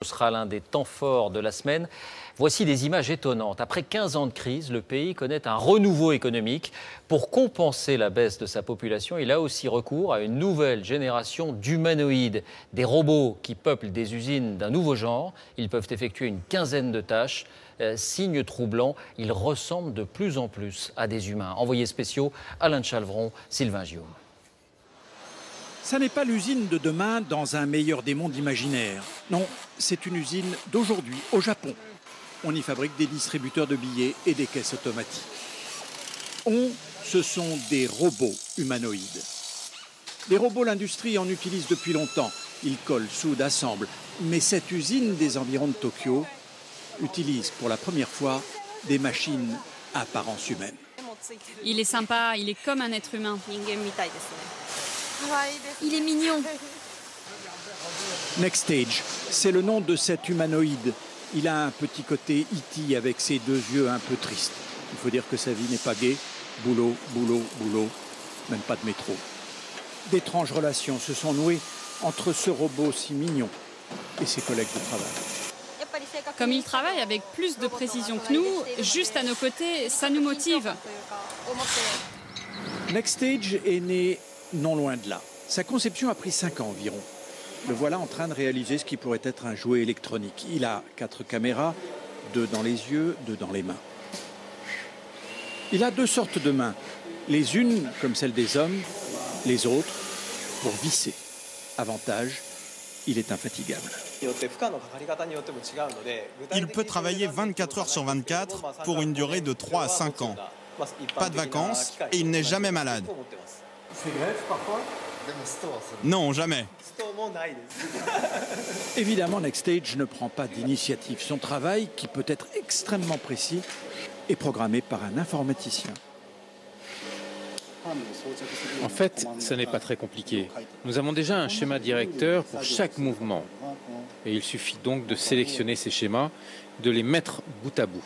Ce sera l'un des temps forts de la semaine. Voici des images étonnantes. Après 15 ans de crise, le pays connaît un renouveau économique. Pour compenser la baisse de sa population, il a aussi recours à une nouvelle génération d'humanoïdes, des robots qui peuplent des usines d'un nouveau genre. Ils peuvent effectuer une quinzaine de tâches. Signe troublant, ils ressemblent de plus en plus à des humains. Envoyés spéciaux, Alain de Chalvron, Sylvain Gioum. Ça n'est pas l'usine de demain dans un meilleur des mondes imaginaires. Non, c'est une usine d'aujourd'hui, au Japon. On y fabrique des distributeurs de billets et des caisses automatiques. Ce sont des robots humanoïdes. Les robots, l'industrie en utilise depuis longtemps. Ils collent, soudent, assemblent. Mais cette usine des environs de Tokyo utilise pour la première fois des machines à apparence humaine. Il est sympa, il est comme un être humain. Il est mignon. Next Stage, c'est le nom de cet humanoïde. Il a un petit côté E.T. avec ses deux yeux un peu tristes. Il faut dire que sa vie n'est pas gaie. Boulot, boulot, boulot. Même pas de métro. D'étranges relations se sont nouées entre ce robot si mignon et ses collègues de travail. Comme il travaille avec plus de précision que nous, juste à nos côtés, ça nous motive. Next Stage est né non loin de là. Sa conception a pris 5 ans environ. Le voilà en train de réaliser ce qui pourrait être un jouet électronique. Il a 4 caméras, 2 dans les yeux, 2 dans les mains. Il a 2 sortes de mains. Les unes, comme celles des hommes, les autres, pour visser. Avantage, il est infatigable. Il peut travailler 24 heures sur 24 pour une durée de 3 à 5 ans. Pas de vacances et il n'est jamais malade. Fait grève parfois ? Non, jamais. Évidemment, Next Stage ne prend pas d'initiative. Son travail, qui peut être extrêmement précis, est programmé par un informaticien. En fait, ce n'est pas très compliqué. Nous avons déjà un schéma directeur pour chaque mouvement. Et il suffit donc de sélectionner ces schémas, de les mettre bout à bout.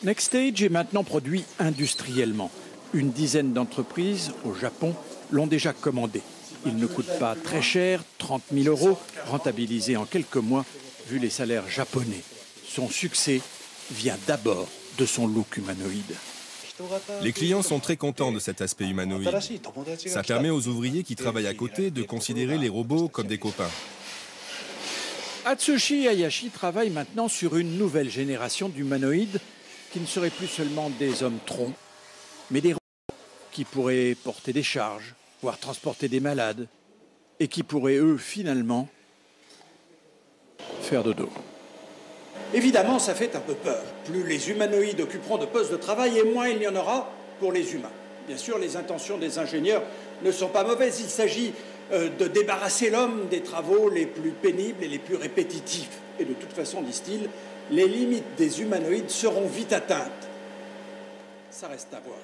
Next Stage est maintenant produit industriellement. Une dizaine d'entreprises au Japon l'ont déjà commandé. Il ne coûte pas très cher, 30 000 €, rentabilisé en quelques mois, vu les salaires japonais. Son succès vient d'abord de son look humanoïde. Les clients sont très contents de cet aspect humanoïde. Ça permet aux ouvriers qui travaillent à côté de considérer les robots comme des copains. Atsushi Hayashi travaille maintenant sur une nouvelle génération d'humanoïdes qui ne seraient plus seulement des hommes troncs, mais des robots qui pourraient porter des charges, voire transporter des malades, et qui pourraient, eux, finalement, faire dodo. Évidemment, ça fait un peu peur. Plus les humanoïdes occuperont de postes de travail, et moins il y en aura pour les humains. Bien sûr, les intentions des ingénieurs ne sont pas mauvaises. Il s'agit de débarrasser l'homme des travaux les plus pénibles et les plus répétitifs. Et de toute façon, disent-ils, les limites des humanoïdes seront vite atteintes. Ça reste à voir.